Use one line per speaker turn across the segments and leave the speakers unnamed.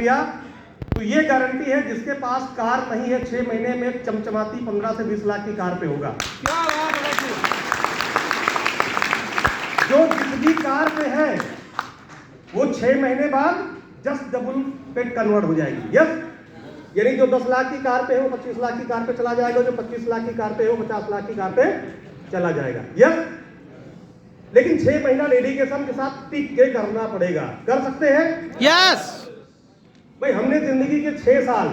लिया तो ये गारंटी है जिसके पास कार नहीं है 6 महीने में चमचमाती 15 से 20 लाख की कार पे होगा।
क्या बात है।
जो जिसकी कार पे है वो 6 महीने बाद जस्ट डबल पे कन्वर्ट हो जाएगी। यस, यानी जो 10 लाख की कार पे है वो 25 लाख की कार पे चला जाएगा, जो 25 लाख की कार पे है वो 50 लाख की कार पे चला जाएगा। यस, लेकिन 6 महीना डेडिकेशन के साथ टिक के करना पड़ेगा। कर सकते हैं?
यस।
भाई हमने जिंदगी के 6 साल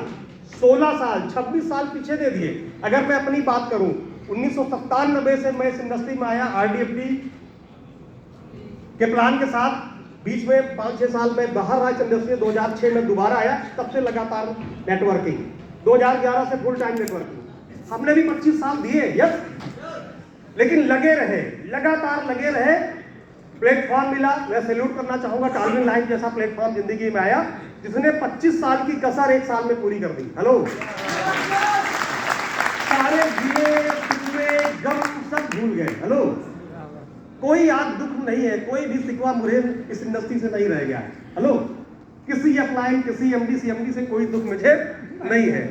16 साल 26 साल पीछे दे दिए। अगर मैं अपनी बात करूं 1997 से मैं इस इंडस्ट्री में आया RDFD के प्लान के साथ, बीच में 5-6 साल में बाहर रहा इंडस्ट्री, 2006 में दोबारा आया, तब से लगातार नेटवर्किंग, 2011 से फुल टाइम नेटवर्किंग। हमने भी 25 साल दिए। यस, लेकिन लगे रहे, लगातार लगे रहे, प्लेटफॉर्म मिला। मैं सैल्यूट करना चाहूंगा टालविन लाइन जैसा प्लेटफॉर्म जिंदगी में आया जिसने 25 साल की कसर 1 साल में पूरी कर दी। हेलो, सारे गिले पिछले गम सब भूल गए। हेलो, कोई आज दुख नहीं है, कोई भी सिकवा मुझे इस इंडस्ट्री से नहीं रह गया है। हेलो, किसी अपलाइन किसी MD CMD से कोई दुख मुझे नहीं है।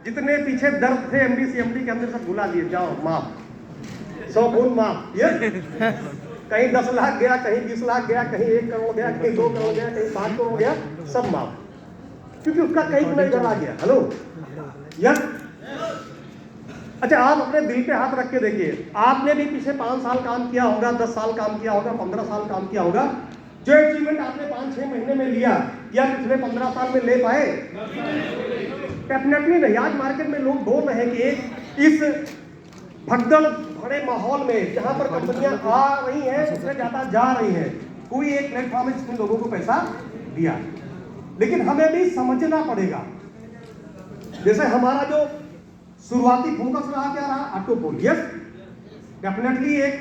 जितने पीछे दर्द थे MD CMD के अंदर सब भुला दिए। जाओ माफ, 100 गुण माफ। ये कहीं 10 लाख गया, कहीं 20 लाख गया, कहीं 1 करोड़ गया, कहीं 2 करोड़ गया, कहीं 5 करोड़ गया, सब माफ, क्योंकि उसका कहीं नहीं इधर आ गया। Hello, yes. अच्छा, आप अपने दिल पे हाथ रख के देखिए, आपने भी पीछे 5 साल काम किया होगा, 10 साल काम किया होगा, 15 साल काम किया होगा। जो अचीवमेंट आपने 5-6 महीने में लिया या पिछले 15 साल में ले पाए? डेफिनेटली नहीं। आज मार्केट में लोग बोल रहे हैं कि इस भगदड़ भरे माहौल में जहां पर कंपनियां आ रही हैं उससे ज्यादा जा रही हैं, कोई एक प्लेटफॉर्म है जिसने लोगों को पैसा दिया। लेकिन हमें भी समझना पड़ेगा, जैसे हमारा जो शुरुआती फोकस रहा, क्या रहा? Auto pool. यस, डेफिनेटली एक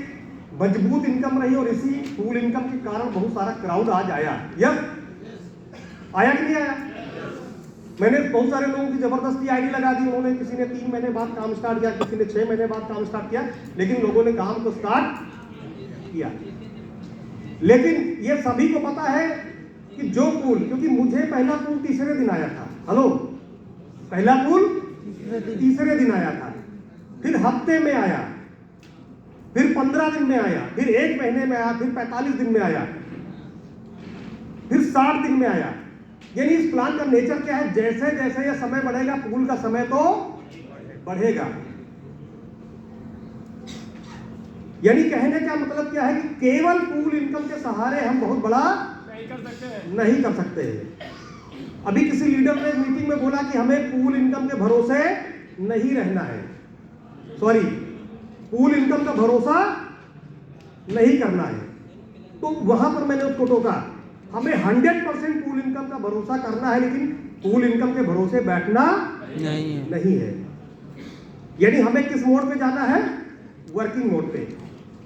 मजबूत इनकम रही और इसी पूल इनकम के कारण बहुत सारा क्राउड आज आया। यस, आया कि नहीं आया? मैंने बहुत सारे लोगों की जबरदस्ती आईडी लगा दी, उन्होंने, किसी ने 3 महीने बाद काम स्टार्ट किया, किसी ने 6 महीने बाद काम स्टार्ट किया, लेकिन लोगों ने काम को स्टार्ट किया। लेकिन ये सभी को पता है कि जो पूल, क्योंकि मुझे पहला पूल तीसरे दिन आया था। हेलो, पहला पूल तीसरे दिन आया था, फिर हफ्ते में आया, फिर 15 दिन में आया, फिर 1 महीने में आया, फिर 45 दिन में आया, फिर 60 दिन में आया। यानी इस प्लान का नेचर क्या है? जैसे जैसे यह समय बढ़ेगा पूल का समय तो बढ़ेगा। यानी कहने का मतलब क्या है कि केवल पूल इनकम के सहारे हम बहुत बड़ा नहीं कर सकते हैं। अभी किसी लीडर ने मीटिंग में बोला कि हमें पूल इनकम के भरोसे नहीं रहना है, सॉरी, पूल इनकम का भरोसा नहीं करना है। तो वहां पर मैंने उसको टोका, हमें 100% पूल इनकम का भरोसा करना है, लेकिन पूल इनकम के भरोसे बैठना नहीं है। यानी हमें किस मोड पे जाना है? वर्किंग मोड पे।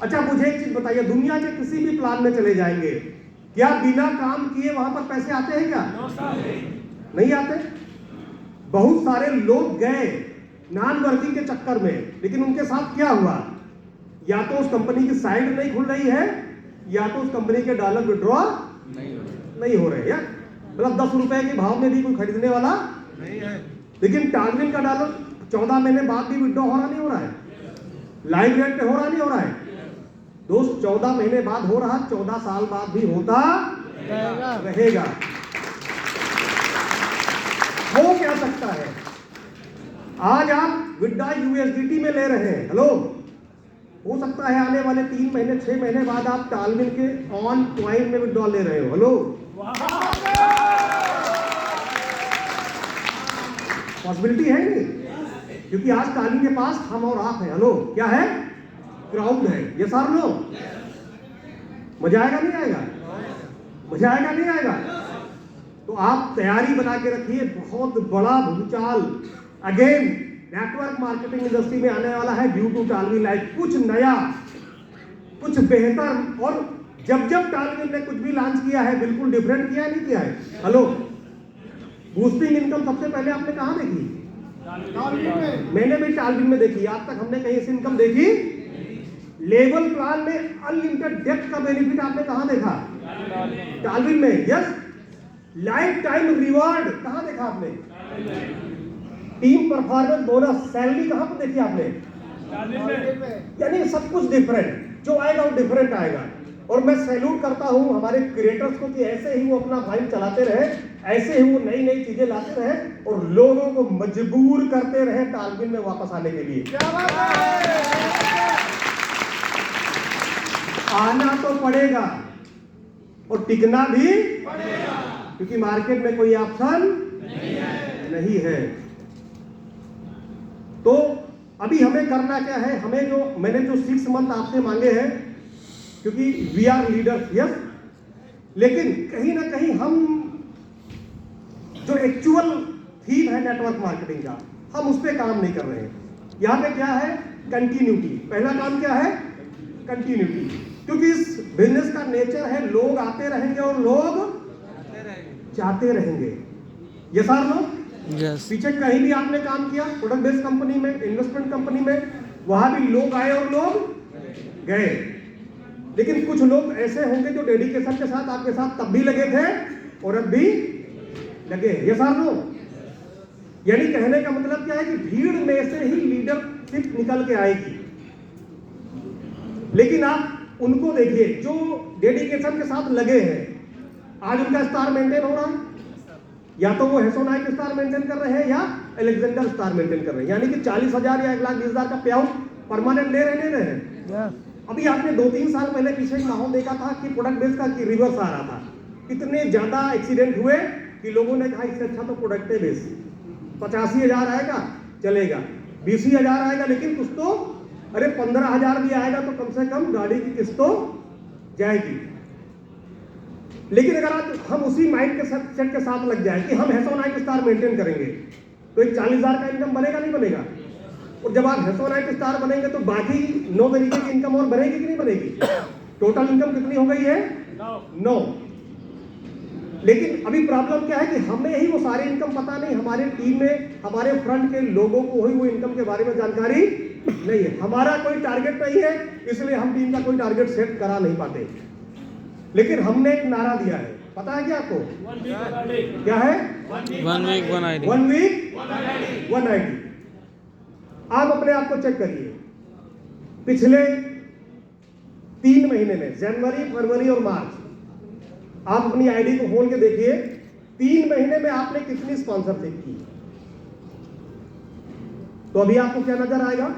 अच्छा, मुझे एक चीज बताइए, दुनिया के किसी भी प्लान में चले जाएंगे, क्या बिना काम किए वहां पर पैसे आते हैं क्या? नहीं आते। बहुत सारे लोग गए नॉन वर्किंग के चक्कर में, लेकिन उनके साथ क्या हुआ? या तो उस कंपनी की साइड नहीं खुल रही है, या तो उस कंपनी के डॉलर विड्रॉ नहीं हो रहे हैं। मतलब 10 रुपए के भाव में भी कोई खरीदने वाला नहीं है। लेकिन टालविन का डॉलर 14 महीने बाद भी विड्रॉ हो रहा नहीं हो रहा है, लाइव रेट पे हो रहा नहीं हो रहा है दोस्त। 14 महीने बाद हो रहा, 14 साल बाद भी होता रहेगा। हो क्या सकता है? आज आप विड्रॉ USDT में ले रहे हैं। हेलो, हो सकता है आने वाले 3 महीने 6 महीने बाद आप टालविन के ऑन कॉइन में विड्रॉ ले रहे हो। हेलो, पॉसिबिलिटी है नहीं, क्योंकि आज टालविन के पास हम और आप हैं। हेलो, क्या है? क्राउड है। ये सर लो, मजा आएगा नहीं आएगा? मजा आएगा नहीं आएगा? तो आप तैयारी बना के रखिए, बहुत बड़ा भूचाल अगेन नेटवर्क मार्केटिंग इंडस्ट्री में आने वाला है ड्यू टू टालविन लाइफ। कुछ नया, कुछ बेहतर। और जब जब टालविन ने कुछ भी लॉन्च किया है, बिल्कुल डिफरेंट किया है, नहीं किया है? हेलो, बूस्टिंग इनकम सबसे पहले आपने कहां देखी? मैंने भी टालविन में देखी। आज तक हमने कहीं ऐसी इनकम देखी? लेवल प्लान में अनलिमिटेड डेप्थ का बेनिफिट आपने कहां देखा? टालविन में। यस, लाइफ टाइम रिवार्ड कहां देखा आपने? टीम परफॉर्मेंस बोनस, सैलरी कहां पर देखी आपने? यानी सब कुछ डिफरेंट, जो आएगा वो डिफरेंट आएगा। और मैं सैल्यूट करता हूं हमारे क्रिएटर्स को कि ऐसे ही वो अपना फाइल चलाते रहे, ऐसे ही वो नई नई चीजें लाते रहे और लोगों को मजबूर करते रहे तालमेल में वापस आने के लिए।
क्या बात है?
आना तो पड़ेगा और टिकना भी
पड़ेगा,
क्योंकि मार्केट में कोई ऑप्शन नहीं है। तो अभी हमें करना क्या है? हमें जो मैंने जो 6 मंथ आपसे मांगे हैं, क्योंकि वी आर लीडर्स, यस, लेकिन कहीं ना कहीं हम जो एक्चुअल थीम है नेटवर्क मार्केटिंग का, हम उस पर काम नहीं कर रहे हैं। यहां पे क्या है? कंटिन्यूटी। पहला काम क्या है? कंटिन्यूटी। क्योंकि इस बिजनेस का नेचर है लोग आते रहेंगे और लोग जाते रहेंगे। ये सार लोग
Yes.
पीछे कहीं भी आपने काम किया, प्रोडक्ट बेस्ड कंपनी में, इन्वेस्टमेंट कंपनी में, वहां भी लोग आए और लोग गए। लेकिन कुछ लोग ऐसे होंगे जो डेडिकेशन के साथ आपके साथ तब भी लगे थे और अब भी लगे। ये सार लोग, यानी कहने का मतलब क्या है कि भीड़ में से ही लीडरशिप निकल के आएगी। लेकिन आप उनको देखिए जो डेडिकेशन के साथ लगे हैं, आज उनका स्टार मेंटेन हो रहा है। या तो वो हेसोनाइक स्टार मेंटेन कर रहे हैं या अलेक्जेंडर स्टार मेंटेन कर रहे हैं, यानी कि 40,000 या 1,20,000 का पे आउट परमानेंट ले रहे हैं। अभी आपने 2-3 साल पहले पीछे एक माहौल देखा था कि प्रोडक्ट बेस का रिवर्स आ रहा था। इतने ज्यादा एक्सीडेंट हुए कि लोगों ने कहा इससे अच्छा तो प्रोडक्ट बेस 85,000 आएगा चलेगा, 20,000 आएगा लेकिन कुछ तो, अरे 15,000 भी आएगा तो कम से कम गाड़ी की किस्त तो जाएगी। लेकिन अगर आज हम उसी माइंड के सेट के साथ लग जाए कि हम हेसोनाइक स्टार मेंटेन करेंगे तो एक 40,000 का इनकम बनेगा नहीं बनेगा? और जब आप हेसोनाइक स्टार बनेंगे तो बाकी 9 तरीके की इनकम और बनेगी कि नहीं बनेगी? टोटल इनकम कितनी हो गई है? 9। लेकिन अभी प्रॉब्लम क्या है कि हमें ही वो सारी इनकम पता नहीं, हमारे टीम में हमारे फ्रंट के लोगों को ही वो इनकम के बारे में जानकारी नहीं है। हमारा कोई टारगेट नहीं है, इसलिए हम टीम का कोई टारगेट सेट करा नहीं पाते। लेकिन हमने एक नारा दिया है, पता है क्या आपको? क्या है?
1 week 1 ID.
1 week 1 ID। आप अपने आप को चेक करिए, पिछले 3 महीने में, जनवरी, फरवरी और मार्च, आप अपनी आईडी को खोल के देखिए 3 महीने में आपने कितनी स्पॉन्सरशिप की। तो अभी आपको क्या नजर आएगा?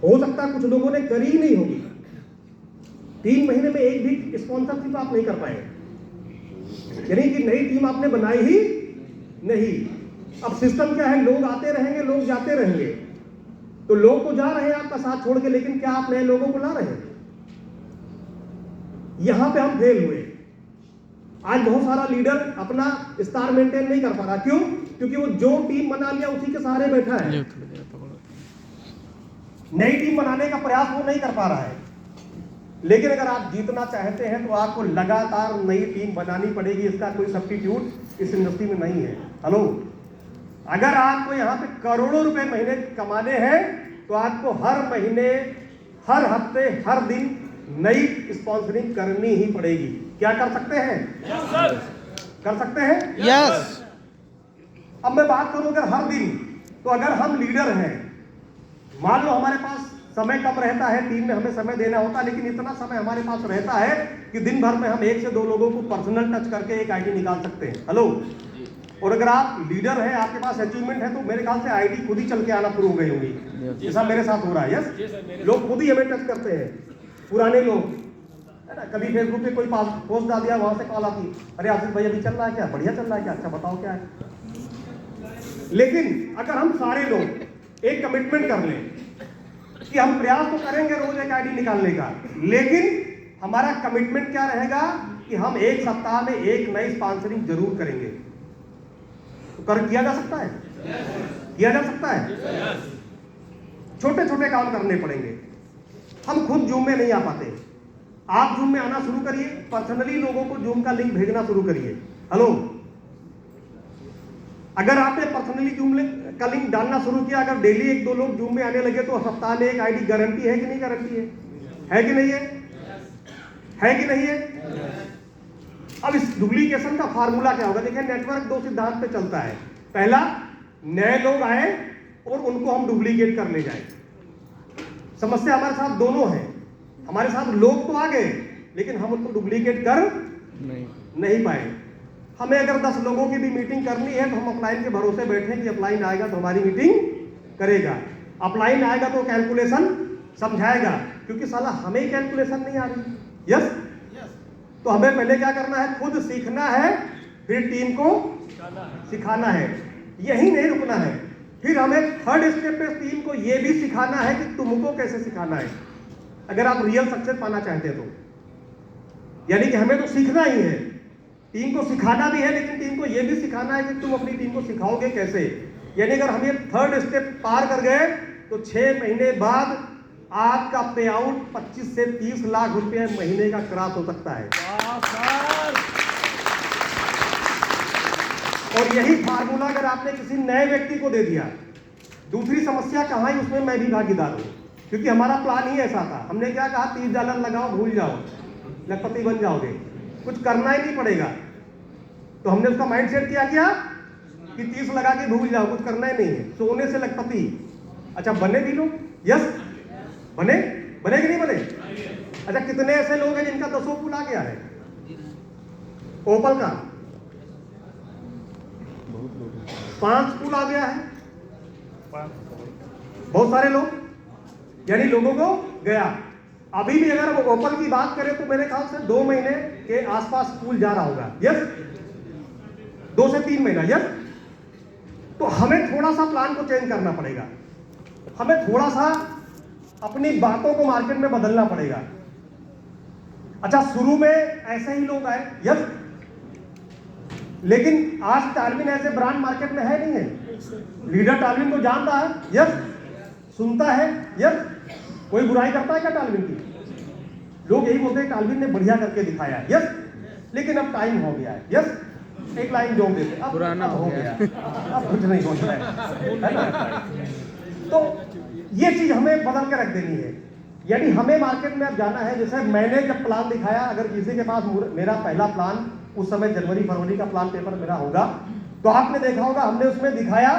हो सकता है कुछ लोगों ने करी ही नहीं होगी। 3 महीने में एक भी स्पॉन्सरशिप आप नहीं कर पाए, यानी कि नई टीम आपने बनाई ही नहीं। अब सिस्टम क्या है? लोग आते रहेंगे, लोग जाते रहेंगे। तो लोग तो जा रहे हैं आपका साथ छोड़ के, लेकिन क्या आप नए लोगों को ला रहे हैं? यहां पे हम फेल हुए। आज बहुत सारा लीडर अपना स्टार मेंटेन नहीं कर पा रहा। क्यों? क्योंकि वो जो टीम बना लिया उसी के सहारे बैठा है, नई टीम बनाने का प्रयास वो नहीं कर पा रहा है। लेकिन अगर आप जीतना चाहते हैं तो आपको लगातार नई टीम बनानी पड़ेगी, इसका कोई सब्स्टिट्यूट इस इंडस्ट्री में नहीं है। हेलो, अगर आपको यहाँ पे करोड़ों रुपए महीने कमाने हैं तो आपको हर महीने, हर हफ्ते, हर दिन नई स्पॉन्सरिंग करनी ही पड़ेगी। क्या कर सकते हैं?
Yes sir.
कर सकते हैं?
Yes.
अब मैं बात करूं अगर हर दिन, तो अगर हम लीडर हैं, मान लो हमारे पास समय कम रहता है, टीम में हमें समय देना होता है, लेकिन इतना समय हमारे पास रहता है कि दिन भर में हम 1 से 2 लोगों को पर्सनल टच करके एक आईडी निकाल सकते हैं। हेलो, और अगर आप लीडर हैं, आपके पास अचीवमेंट है, तो मेरे ख्याल से आईडी खुद ही चल के आना शुरू हो गई होगी। ऐसा मेरे साथ हो रहा है। यस, लोग खुद ही हमें टच करते हैं, पुराने लोग, है ना। कभी फेसबुक पे कोई पोस्ट डाल दिया, वहां से कॉल आती, अरे आशीष भाई अभी चल रहा है क्या? बढ़िया चल रहा है क्या? अच्छा बताओ क्या है। लेकिन अगर हम सारे लोग एक कमिटमेंट कर लें कि हम प्रयास तो करेंगे रोज एक आईडी निकालने का, लेकिन हमारा कमिटमेंट क्या रहेगा कि हम 1 सप्ताह में एक नई स्पॉन्सरिंग जरूर करेंगे। तो कर किया जा सकता है? किया जा सकता है। छोटे छोटे काम करने पड़ेंगे। हम खुद जूम में नहीं आ पाते, आप जूम में आना शुरू करिए, पर्सनली लोगों को जूम का लिंक भेजना शुरू करिए। हेलो, अगर आपने पर्सनली जूम का लिंक डालना शुरू किया, अगर डेली 1-2 लोग जूम में आने लगे, तो सप्ताह में एक आईडी गारंटी है कि नहीं? गारंटी है कि नहीं है? है कि नहीं है? अब इस डुप्लीकेशन का फार्मूला क्या होगा? देखिए, नेटवर्क दो सिद्धांत पे चलता है। पहला, नए लोग आए और उनको हम डुप्लीकेट कर ले जाए। समस्या हमारे साथ दोनों है, हमारे साथ लोग तो आ गए लेकिन हम उनको डुप्लीकेट कर नहीं पाए। हमें अगर 10 लोगों की भी मीटिंग करनी है तो हम अपलाइन के भरोसे बैठे कि अपलाइन आएगा तो हमारी मीटिंग करेगा, अपलाइन आएगा तो कैलकुलेशन समझाएगा, क्योंकि साला हमें ही कैलकुलेशन नहीं आ रही। यस, तो हमें पहले क्या करना है? खुद सीखना है, फिर टीम को सिखाना है। यही नहीं रुकना है, फिर हमें थर्ड स्टेप पे टीम को यह भी सिखाना है कि तुमको कैसे सिखाना है, अगर आप रियल सक्सेस पाना चाहते तो। यानी कि हमें तो सीखना ही है, टीम को सिखाना भी है, लेकिन टीम को यह भी सिखाना है कि तुम अपनी टीम को सिखाओगे कैसे। यानी अगर हम ये थर्ड स्टेप पार कर गए तो 6 महीने बाद आपका पे आउट 25 से 30 लाख रुपए महीने का क्रॉस हो सकता है। और यही फार्मूला अगर आपने किसी नए व्यक्ति को दे दिया, दूसरी समस्या कहां है उसमें मैं भी भागीदार हूं, क्योंकि हमारा प्लान ही ऐसा था। हमने क्या कहा? $30 लगाओ, भूल जाओ, लखपति बन जाओगे, कुछ करना ही नहीं पड़ेगा। तो हमने उसका माइंडसेट क्या कि 30 लगा के भूल जाओ, कुछ करना ही नहीं है, सोने से लखपति। अच्छा, बने भी लोग? यस, बने कि नहीं बने? अच्छा, कितने ऐसे लोग हैं जिनका 10 पुल आ गया है? ओपल का 5 पुल आ गया है, बहुत सारे लोग, यानी लोगों को गया। अभी भी अगर वो ओपल की बात करें तो मेरे ख्याल से 2 महीने के आसपास पुल जा रहा होगा। यस, 2 से 3 महीना। यस, तो हमें थोड़ा सा प्लान को चेंज करना पड़ेगा, हमें थोड़ा सा अपनी बातों को मार्केट में बदलना पड़ेगा। अच्छा, शुरू में ऐसे ही लोग आए, यस, लेकिन आज टार्विन ऐसे ब्रांड मार्केट में है नहीं है। लीडर टार्विन को जानता है, यस, सुनता है, यस, कोई बुराई करता है क्या टार्विन की? लोग यही बोलते हैं टार्विन ने बढ़िया करके दिखाया है, यस, लेकिन अब टाइम हो गया है। यस, एक लाइन जोड़ देते, अब पुराना हो गया, अब कुछ नहीं होता है। तो ये चीज हमें बदल के रख देनी है। यानी हमें मार्केट में अब जाना है। जैसे मैंने जब प्लान दिखाया, अगर किसी के पास मेरा पहला प्लान उस समय जनवरी-फरवरी का प्लान पेपर मेरा होगा, तो आपने देखा होगा हमने उसमें दिखाया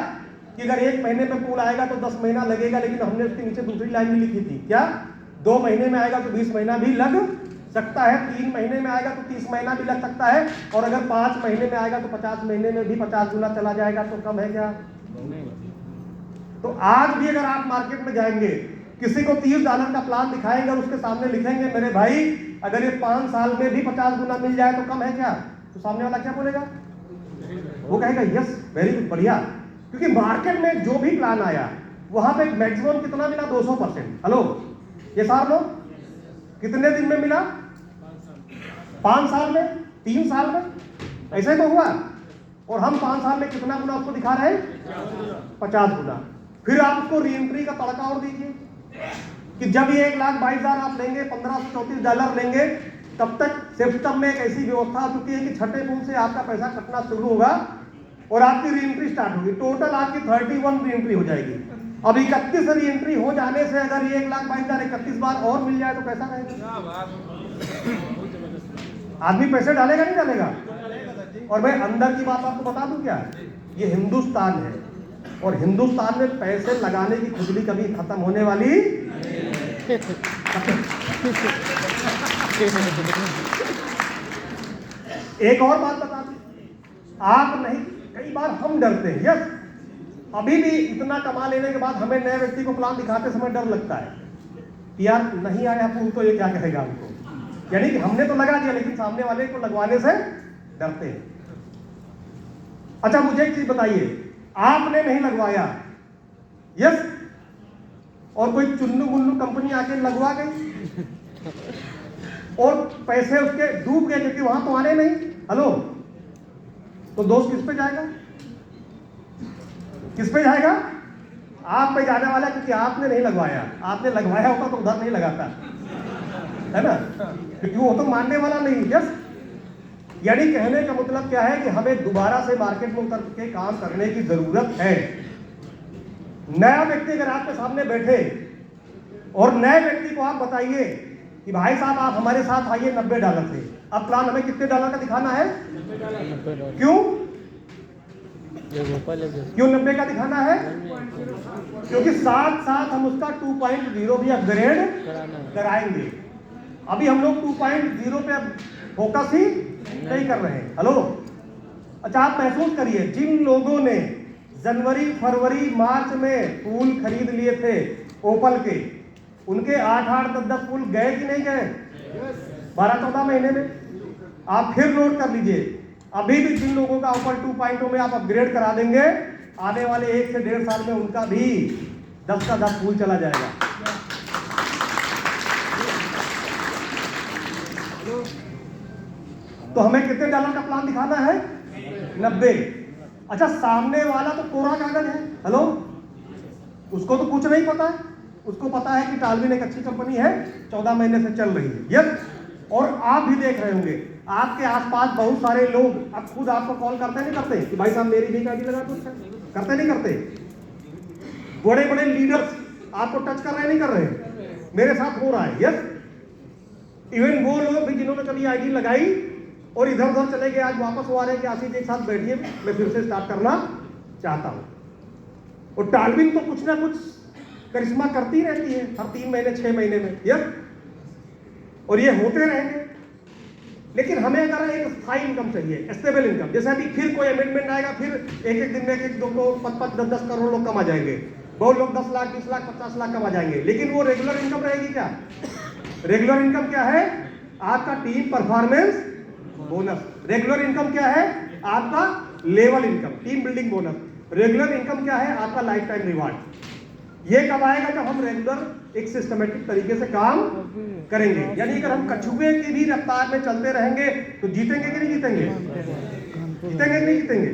कि अगर 1 महीने में पूल आएगा तो 10 महीना लगेगा, लेकिन हमने उसके नीचे दूसरी लाइन भी लिखी थी, क्या? 2 महीने में आएगा तो 20 महीना भी लग सकता है, 3 महीने में आएगा तो 30 महीना भी लग सकता है, और अगर 5 महीने में आएगा तो 50 महीने में भी 50 गुना चला जाएगा। तो कम है क्या? तो आज भी अगर आप मार्केट में जाएंगे, किसी को $30 का प्लान दिखाएंगे और उसके सामने लिखेंगे मेरे भाई अगर ये 5 साल में भी 50 गुना मिल जाए तो कम है क्या? तो सामने वाला क्या बोलेगा? वो कहेगा यस, वेरी गुड, बढ़िया। क्योंकि मार्केट में जो भी प्लान आया वहां पे मैक्सिमम कितना मिला? 200%। हेलो, ये सार लोग कितने दिन में मिला? 5 साल में, 3 साल में, ऐसे तो हुआ। और हम 5 साल में कितना गुना उसको दिखा रहे हैं? 50 गुना। फिर आप उसको री एंट्री का तड़का और दीजिए कि जब ये 1,22,000 आप लेंगे, $1534 लेंगे, तब तक सिस्टम में एक ऐसी व्यवस्था हो चुकी है कि छठे पुल से आपका पैसा कटना शुरू होगा और आपकी री एंट्री स्टार्ट होगी। टोटल आपकी 31 री एंट्री हो जाएगी। अब 31 री एंट्री हो जाने से अगर ये 1,22,000 31 बार और मिल जाए तो कैसा रहेगा? आदमी पैसे डालेगा नहीं डालेगा? और मैं अंदर की बात आपको बता दूं क्या, ये हिंदुस्तान है और हिंदुस्तान में पैसे लगाने की खुजली कभी खत्म होने वाली। एक और बात बता दूं, आप नहीं, कई बार हम डरते हैं। यस, अभी भी इतना कमा लेने के बाद हमें नए व्यक्ति को प्लान दिखाते समय डर लगता है कि यार नहीं आया पूल तो ये क्या कहेगा हमको। यानी कि हमने तो लगा दिया लेकिन सामने वाले को लगवाने से डरते हैं। अच्छा, मुझे एक चीज बताइए, आपने नहीं लगवाया, यस, और कोई चुन्नू मुन्नू कंपनी आके लगवा गई और पैसे उसके डूब गए क्योंकि वहां तो आने नहीं। हेलो, तो दोष किस पे जाएगा? किस पे जाएगा? आप पे जाने वाला, क्योंकि आपने नहीं लगवाया। आपने लगवाया होता तो उधर नहीं लगाता, है ना, क्योंकि वो तो मानने वाला नहीं। यस, यानी कहने का मतलब क्या है कि हमें दोबारा से मार्केट में उतर के काम करने की जरूरत है। नया व्यक्ति अगर आपके सामने बैठे और नए व्यक्ति को आप बताइए कि कि भाई साहब आप हमारे साथ आइए $90 से। अब प्लान हमें कितने डॉलर का दिखाना है?
$90
क्यों
ये गोपाल है
क्यों 90 का दिखाना है? क्योंकि साथ साथ हम उसका 2.0 भी अपग्रेड कराएंगे। अभी हम लोग 2.0 पे फोकस ही नहीं कर रहे हैं। हेलो, अच्छा आप महसूस करिए, जिन लोगों ने जनवरी फरवरी मार्च में फूल खरीद लिए थे ओपल के, उनके 8-8 10-10 फूल गए कि नहीं गए? 12-14 महीने में। आप फिर नोट कर लीजिए, अभी भी जिन लोगों का ओपल 2.0 में आप अपग्रेड करा देंगे, आने वाले 1 से 1.5 साल में उनका भी 10 का 10 फूल चला जाएगा। तो हमें कितने डॉलर का प्लान दिखाना है? 90। अच्छा, सामने वाला तो कोरा कागज है। हेलो, उसको तो कुछ नहीं पता है। उसको पता है कि टालविन एक अच्छी कंपनी है, 14 महीने से चल रही है। यस, और आप भी देख रहे होंगे आपके आसपास बहुत सारे लोग अब खुद आपको कॉल करते नहीं करते कि भाई साहब मेरी भी आईडी लगा दो? करते नहीं करते? बड़े बड़े लीडर्स आपको टच कर रहे नहीं कर रहे? मेरे साथ हो रहा है। यस, इवन वो लोग भी जिन्होंने कभी आईडी लगाई और इधर उधर चले गए, आज वापस वो आ रहे हैं कि आशीष एक साथ बैठिए, मैं फिर से स्टार्ट करना चाहता हूं। और टालविन तो कुछ ना कुछ करिश्मा करती रहती है हर 3 महीने 6 महीने में। यस, और ये होते रहेंगे। लेकिन हमें अगर एक स्थायी इनकम चाहिए, स्टेबल इनकम, जैसे अभी फिर कोई अमेंडमेंट आएगा, फिर एक दिन में 1-2 5-5 10-10 करोड़ लोग कमा जाएंगे, बहुत लोग 10 लाख 20 लाख 50 लाख कमा जाएंगे। लेकिन वो रेगुलर इनकम रहेगी क्या? रेगुलर इनकम क्या है? आपका team performance bonus. Regular income क्या है? आपका level income, team building bonus. Regular income क्या है? आपका लाइफ टाइम रिवार्ड। ये कब आएगा? जब हम रेगुलर एक सिस्टमेटिक तरीके से काम करेंगे। यानी अगर हम कछुए की भी रफ्तार में चलते रहेंगे तो जीतेंगे कि नहीं जीतेंगे? जीतेंगे कि नहीं जीतेंगे?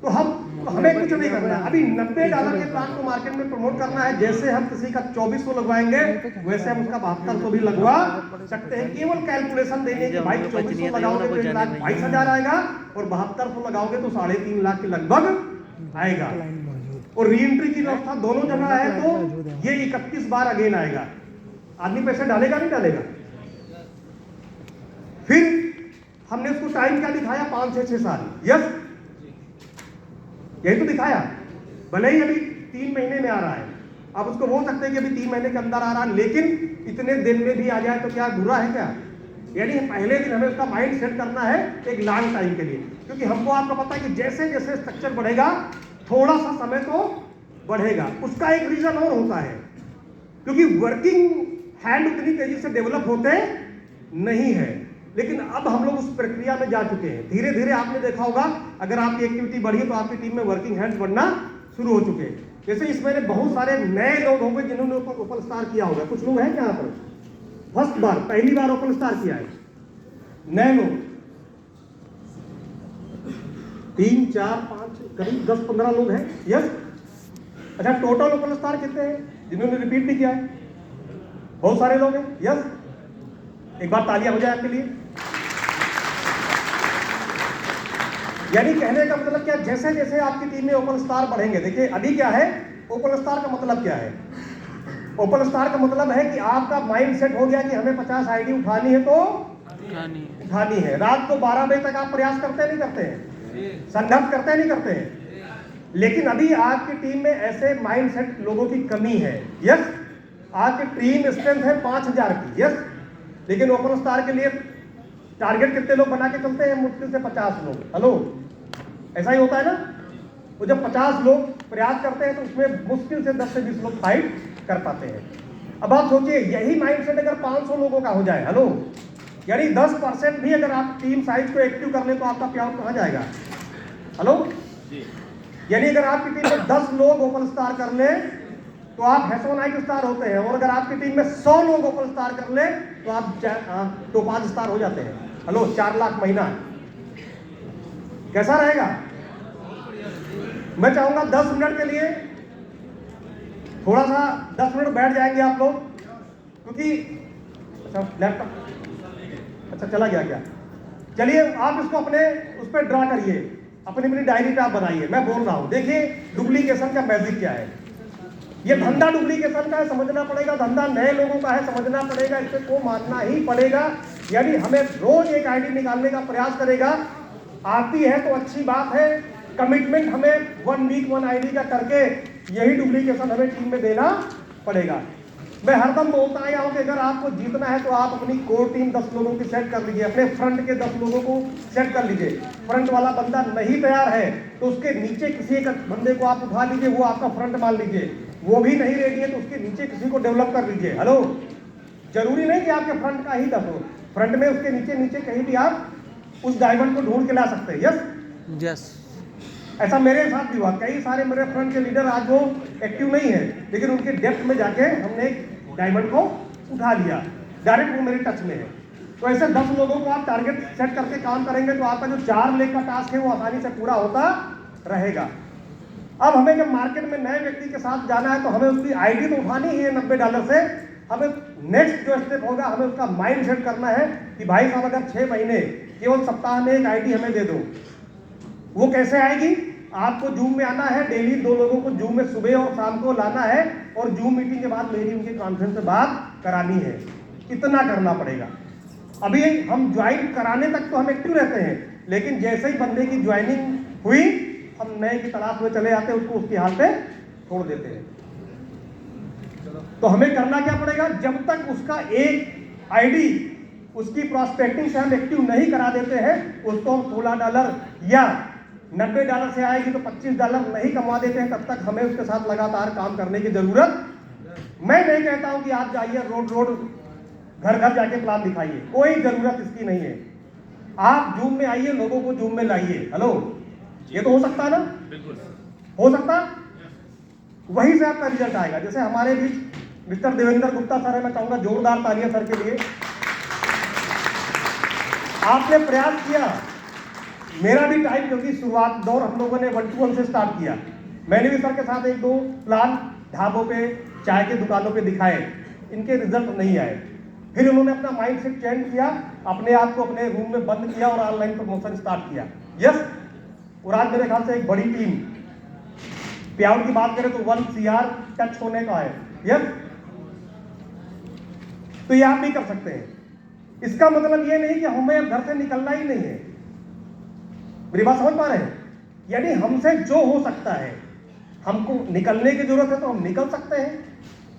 तो हमें कुछ नहीं करना है। अभी $90 के प्लान को मार्केट में प्रमोट करना है। जैसे हम किसी का 2400 लगवाएंगे, वैसे हम उसका 7200 भी लगवा सकते हैं। केवल कैलकुलेशन देने की, भाई 2400 लगाओगे तो 1,22,000 आएगा और 7200 लगाओगे तो 3.5 लाख के लगभग आएगा। और री एंट्री की व्यवस्था दोनों जगह है, तो ये 31 बार अगेन आएगा। आदमी पैसे डालेगा नहीं डालेगा? फिर हमने उसको टाइम क्या दिखाया? 5 से 6 साल। यस, यही तो दिखाया। भले ही अभी 3 महीने में आ रहा है, आप उसको बोल सकते हैं कि अभी 3 महीने के अंदर आ रहा है, लेकिन इतने दिन में भी आ जाए तो क्या बुरा है क्या? यानी पहले दिन हमें उसका माइंड सेट करना है एक लॉन्ग टाइम के लिए, क्योंकि हमको आपको पता है कि जैसे जैसे स्ट्रक्चर बढ़ेगा थोड़ा सा समय तो बढ़ेगा। उसका एक रीजन और होता है, क्योंकि वर्किंग हैंड उतनी तेजी से डेवलप होते नहीं है। लेकिन अब हम लोग उस प्रक्रिया में जा चुके हैं। धीरे धीरे आपने देखा होगा, अगर आपकी एक्टिविटी बढ़ी तो आपकी टीम में वर्किंग हैंड्स बढ़ना शुरू हो चुके हैं। जैसे इस महीने बहुत सारे नए लोग होंगे जिन्होंने ओपन स्टार किया होगा। कुछ लोग हैं क्या यहाँ पर फर्स्ट बार, पहली बार ओपन स्टार किया है? नए लोग 3 4 5 करीब 10-15 लोग हैं। यस, अच्छा, टोटल ओपन स्टार कितने हैं जिन्होंने रिपीट भी किया है? बहुत सारे लोग हैं। यस, एक बार तालियां हो जाए आपके लिए। यानी कहने का मतलब क्या? जैसे जैसे आपकी टीम में ओपन स्टार बढ़ेंगे, देखिए अभी क्या है, ओपन स्टार का मतलब क्या है? ओपन स्टार का मतलब है कि आपका माइंड सेट हो गया कि हमें 50 आईडी उठानी है तो उठानी है। रात को 12 बजे तक आप प्रयास करते नहीं करते हैं? संघर्ष करते नहीं करते हैं? लेकिन अभी आपकी टीम में ऐसे माइंड सेट लोगों की कमी है। यस, आपकी टीम स्ट्रेंथ है 5000 की। यस, लेकिन ओपन स्टार के लिए टारगेट कितने लोग बना के चलते हैं? मुश्किल से 50 लोग। हेलो, ऐसा ही होता है ना? वो जब 50 लोग प्रयास करते हैं तो उसमें मुश्किल से 10 से 20 लोग फाइट कर पाते हैं। अब आप सोचिए, यही माइंडसेट अगर 500 लोगों का हो जाए, हेलो, यानी 10% भी अगर आप टीम साइज को एक्टिव कर ले तो आपका प्यार कहाँ जाएगा? हेलो, यानी अगर आपकी टीम में 10 लोग ओपन स्टार कर ले तो आप हेसोनाइट स्टार होते हैं, और अगर आपकी टीम में 100 लोग ओपन स्टार कर ले तो आप टोपाज स्टार हो जाते हैं। हेलो, 4 लाख महीना कैसा रहेगा? मैं चाहूंगा 10 मिनट के लिए थोड़ा सा 10 मिनट बैठ जाएंगे आप लोग, क्योंकि अच्छा लैपटॉप अच्छा चला गया क्या? चलिए आप इसको अपने उस पर ड्रा करिए, अपनी डायरी पे आप बनाइए। मैं बोल रहा हूं, देखिए डुप्लीकेशन का मैजिक क्या है। ये धंधा डुप्लीकेशन का है, समझना पड़ेगा। धंधा नए लोगों का है, समझना पड़ेगा। इसे को मानना ही पड़ेगा। यानी हमें रोज एक आईडी निकालने का प्रयास करेगा। आती है तो अच्छी बात है। कमिटमेंट हमें 1 वीक 1 आईडी का करके यही डुप्लीकेशन हमें टीम में देना पड़ेगा। मैं हरदम बोलता आया हूं कि अगर आपको जीतना है तो आप अपनी कोर टीम 10 लोगों की सेट कर लीजिए, अपने फ्रंट के 10 लोगों को सेट कर लीजिए। फ्रंट वाला बंदा नहीं तैयार है तो उसके नीचे किसी एक बंदे को आप उठा लीजिए, वो आपका फ्रंट मान लीजिए। वो भी नहीं रेडी है तो उसके नीचे किसी को डेवलप कर लीजिए। हेलो, जरूरी नहीं कि आपके फ्रंट का ही 10 हो, फ्रंट में उसके नीचे नीचे कहीं भी आप उस डायमंड को ढूंढ के ला सकते हैं। यस
यस,
ऐसा मेरे साथ भी हुआ। कई सारे मेरे फ्रंट के लीडर आज वो एक्टिव नहीं है, लेकिन उनके डेप्थ में जाके हमने एक डायमंड को उठा लिया, डायरेक्ट वो मेरे टच में है। तो ऐसे 10 लोगों को आप टारगेट सेट करके काम करेंगे तो आपका जो 4 लेग का टास्क है वो आसानी से पूरा होता रहेगा। अब हमें जब मार्केट में नए व्यक्ति के साथ जाना है तो हमें उसकी आईडी तो उठानी ही है $90 से। हमें नेक्स्ट जो स्टेप होगा, हमें उसका माइंड सेट करना है कि भाई साहब अगर 6 महीने केवल सप्ताह में एक आईडी हमें दे दो। वो कैसे आएगी? आपको जूम में आना है, डेली 2 लोगों को जूम में सुबह और शाम को लाना है और जूम मीटिंग के बाद मेरी उनके कॉन्फ्रेंस से बात करानी है। इतना करना पड़ेगा। अभी हम ज्वाइन कराने तक तो हम एक्टिव रहते हैं, लेकिन जैसे ही बंदे की ज्वाइनिंग हुई हम नए की तलाश में चले जाते हैं, उसको उसकी हाल पे छोड़ देते हैं। तो हमें करना क्या पड़ेगा? जब तक उसका एक आईडी उसकी प्रॉस्पेक्टिंग से हम एक्टिव नहीं करा देते हैं, उसको हम $16 या $90 से आएगी तो $25 नहीं कमा देते हैं, तब तक हमें उसके साथ लगातार काम करने की जरूरत। मैं नहीं कहता हूं कि आप जाइए रोड घर घर जाके प्लान दिखाइए, कोई जरूरत इसकी नहीं है। आप जूम में आइए, लोगों को जूम में लाइए। हेलो, ये तो हो सकता है ना?
बिल्कुल
हो सकता, वहीं से आपका रिजल्ट आएगा। जैसे हमारे बीच मिस्टर देवेंद्र गुप्ता सर है, मैं चाहूंगा जोरदार तालियां सर के लिए। आपने प्रयास किया, मेरा भी टाइम, क्योंकि शुरुआत दौर हम लोगों ने 1 to 1 से स्टार्ट किया। मैंने भी सर के साथ 1-2 प्लान ढाबों पे, चाय के दुकानों पे दिखाए, इनके रिजल्ट नहीं आए। फिर उन्होंने अपना माइंड सेट चेंज किया, अपने आप को अपने रूम में बंद किया और ऑनलाइन प्रमोशन स्टार्ट किया। यस, और आज मेरे ख्याल से एक बड़ी टीम, पेआउट की बात करें तो 1 CR टच होने का है। यस, तो ये आप भी कर सकते हैं। इसका मतलब ये नहीं कि हमें अब घर से निकलना ही नहीं है। मेरी बात समझ पा रहे हैं? यानी हमसे जो हो सकता है, हमको निकलने की जरूरत है तो हम निकल सकते हैं।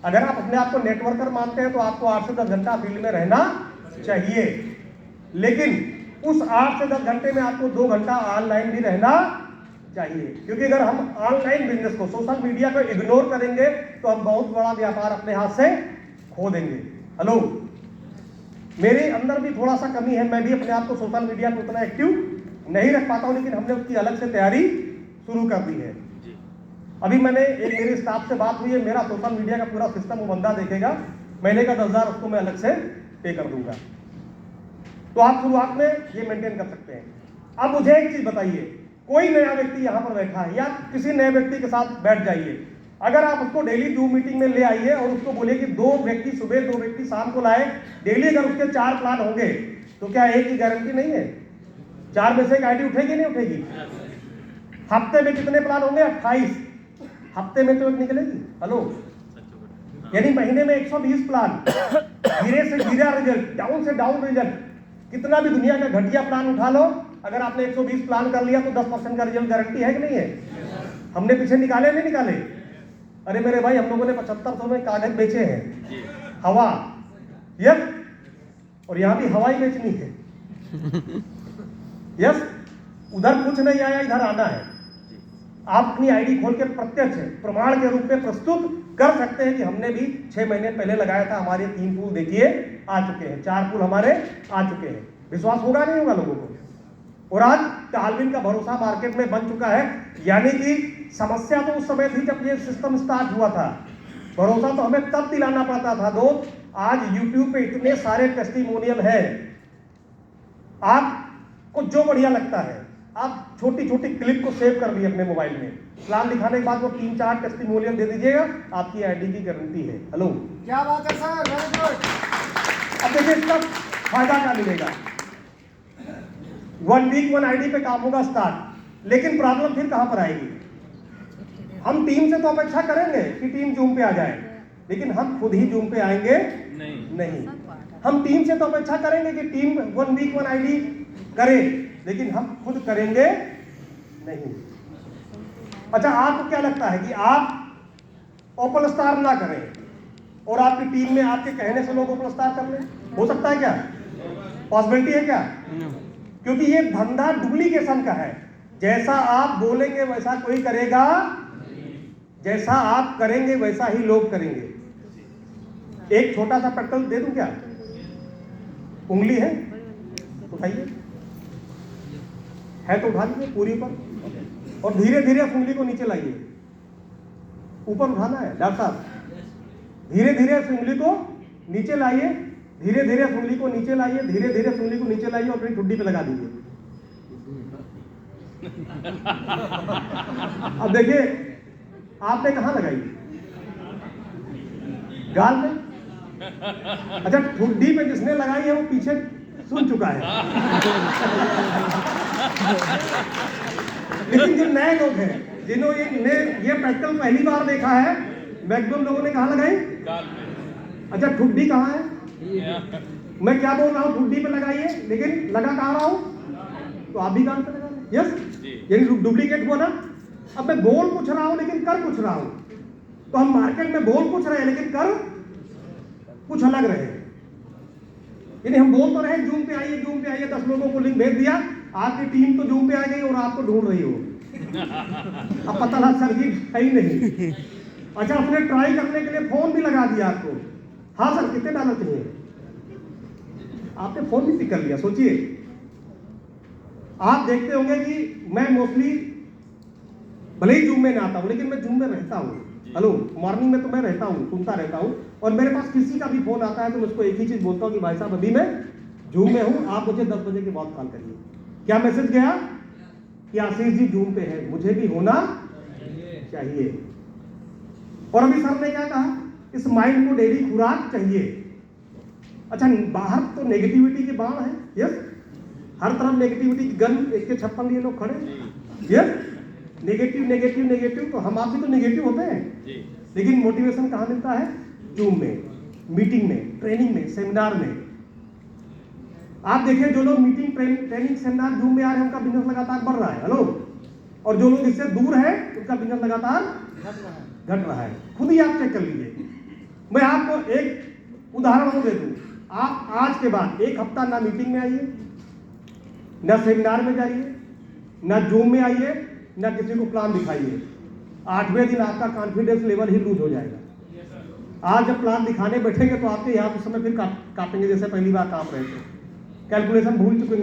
अगर आप अपने आप को नेटवर्कर मानते हैं तो आपको 8 से 10 घंटा फील्ड में रहना चाहिए, लेकिन उस 8 से 10 घंटे में आपको 2 घंटा ऑनलाइन भी रहना चाहिए। क्योंकि अगर हम ऑनलाइन बिजनेस को, सोशल मीडिया को इग्नोर करेंगे तो हम बहुत बड़ा व्यापार अपने हाथ से खो देंगे। हेलो, मेरे अंदर भी थोड़ा सा कमी है, मैं भी अपने आप को सोशल मीडिया पर उतना एक्टिव नहीं रख पाता हूं, लेकिन हमने उसकी अलग से तैयारी शुरू कर दी है। अभी मैंने एक मेरे स्टाफ से बात हुई है, मेरा सोशल मीडिया का पूरा सिस्टम वो बंदा देखेगा, महीने का 10,000 उसको मैं अलग से पे कर दूंगा। तो आप शुरुआत में ये मेंटेन कर सकते हैं। अब मुझे एक चीज बताइए, कोई नया व्यक्ति यहाँ पर बैठा है या किसी नए व्यक्ति के साथ बैठ जाइए, अगर आप उसको डेली जूम मीटिंग में ले आइए और उसको बोलिए कि 2 व्यक्ति सुबह 2 व्यक्ति शाम को लाए, डेली अगर उसके 4 प्लान होंगे तो क्या एक की गारंटी नहीं है? 4 में से एक आईडी उठेगी नहीं उठेगी? हफ्ते में कितने प्लान होंगे? 28। हफ्ते में तो एक निकलेगी। हेलो, यानी महीने में 120 प्लान, धीरे से धीरे रिजल्ट, डाउन से डाउन रिजल्ट। कितना भी दुनिया का घटिया प्लान उठा लो, अगर आपने 120 प्लान कर लिया तो 10% का रिजल्ट गारंटी है कि नहीं है? हमने पीछे निकाले नहीं निकाले? अरे मेरे भाई, हम लोगों ने 7500 में कागज बेचे हैं, हवा। यस, और यहां भी हवा ही बेचनी है। यस, उधर कुछ नहीं आया, इधर आना है। आप अपनी आईडी खोल के प्रत्यक्ष प्रमाण के रूप में प्रस्तुत कर सकते हैं कि हमने भी 6 महीने पहले लगाया था, हमारे 3 पूल देखिए आ चुके हैं, 4 पूल हमारे आ चुके हैं। विश्वास होगा नहीं होगा लोगों को? और आज टालविन का भरोसा मार्केट में बन चुका है। यानी कि समस्या तो उस समय थी जब ये सिस्टम स्टार्ट हुआ था, भरोसा तो हमें तब दिलाना पड़ता था। दोस्त, आज YouTube पे इतने सारे टेस्टिमोनियल है, आपको जो बढ़िया लगता है आप छोटी छोटी क्लिप को सेव कर लिए अपने मोबाइल में, प्लान दिखाने के बाद वो 3-4 टेस्टिमोनियल दे दीजिएगा, आपकी आईडी की गारंटी है। हेलो,
क्या बात है सर, वेरी गुड।
अब देखिए इसका फायदा क्या मिलेगा? 1 वीक 1 आईडी पे काम होगा स्टार्ट, लेकिन प्रॉब्लम फिर कहां पर आएगी? हम टीम से तो अपेक्षा करेंगे कि टीम जूम पे आ जाए, लेकिन हम खुद ही जूम पे आएंगे नहीं। हम टीम से तो अपेक्षा करेंगे कि टीम 1 वीक 1 आईडी करे, लेकिन हम खुद करेंगे नहीं। अच्छा, आपको क्या लगता है कि आप ओपन स्टार ना करें और आपकी टीम में आपके कहने से लोग ओपन स्टार कर लें? हो सकता है क्या? पॉसिबिलिटी है क्या? क्योंकि ये धंधा डुप्लीकेशन का है। जैसा आप बोलेंगे वैसा कोई करेगा, जैसा आप करेंगे वैसा ही लोग करेंगे। एक छोटा सा प्रैक्टिकल दे दूं क्या? उंगली है, उठाइए, है तो उठा लीजिए पूरी पर, और धीरे धीरे उंगली को नीचे लाइए। ऊपर उठाना है डॉक्टर साहब, धीरे धीरे उंगली को नीचे लाइए, धीरे धीरे उंगली को नीचे लाइए, धीरे धीरे उंगली को नीचे लाइए और अपनी ठुड्डी पे लगा दीजिए। अब देखिए आपने कहां लगाई? गाल में। अच्छा, ठुड्डी पे जिसने लगाई है वो पीछे सुन चुका है। लेकिन जो नए लोग हैं जिन्होंने ये प्रैक्टिकल पहली बार देखा है, मैक्सिमम लोगों ने कहां लगाई? गाल में। अच्छा, ठुड्डी कहां है? मैं क्या बोल रहा हूं? ठुड्डी पे लगाइए, लेकिन लगा कहां रहा हूं? तो आप भी गाल पे लगा लें। यस, ये डुप्लीकेट हुआ ना। अब मैं बोल कुछ रहा हूं लेकिन कर कुछ रहा हूं। तो हम मार्केट में बोल कुछ रहे हैं लेकिन कर कुछ अलग रहे। यानी हम बोल तो रहे जूम पे आइए, जूम पे आइए, 10 लोगों को लिंक भेज दिया, आपकी टीम तो जूम पे आ गई और आपको ढूंढ रही हो। अब पता लगा सर जी है ही नहीं। अच्छा, उसने ट्राई करने के लिए फोन भी लगा दिया आपको। हाँ सर, कितने डॉलर चाहिए? आपने फोन भी पिक कर लिया। सोचिए, आप देखते होंगे कि मैं मोस्टली भले ही जूम में ना आता हूं लेकिन मैं जूम में रहता हूं। हेलो, मॉर्निंग में तो मैं रहता हूं, सुनता रहता हूं, और मेरे पास किसी का भी फोन आता है तो मैं उसको एक ही चीज बोलता हूं कि भाई साहब अभी मैं जूम में हूं, आप मुझे 10 बजे के बाद कॉल करिए। क्या मैसेज गया कि आशीष जी जूम पे है, मुझे भी होना चाहिए। और अभी सर ने क्या कहा? इस माइंड को डेली खुराक चाहिए। अच्छा, बाहर तो नेगेटिविटी के बाण है। यस, हर तरफ नेगेटिविटी की गन 156 लिए लोग खड़े। यस, नेगेटिव नेगेटिव नेगेटिव, तो हम आप भी तो नेगेटिव होते हैं जी। लेकिन मोटिवेशन कहाँ मिलता है? जूम में, मीटिंग में, ट्रेनिंग में, सेमिनार में। आप देखिए, जो लोग मीटिंग ट्रेनिंग सेमिनार जूम में आ रहे हैं उनका बिजनेस लगातार बढ़ रहा है। हेलो, और जो लोग इससे दूर है उनका बिजनेस लगातार घट रहा है। खुद ही आप चेक कर लीजिए। मैं आपको एक उदाहरण दे दूं। आप आज के बाद 1 हफ्ता ना मीटिंग में आइए, ना सेमिनार में जाइए, ना जूम में आइए, ना किसी को प्लान दिखाइए। 8वें दिन आपका कॉन्फिडेंस लेवल ही लूज हो जाएगा। आज जब प्लान दिखाने बैठेंगे तो आपके यहाँ उस समय फिर कांपेंगे जैसे पहली बार कांप रहे थे, कैलकुलेशन भूल चुके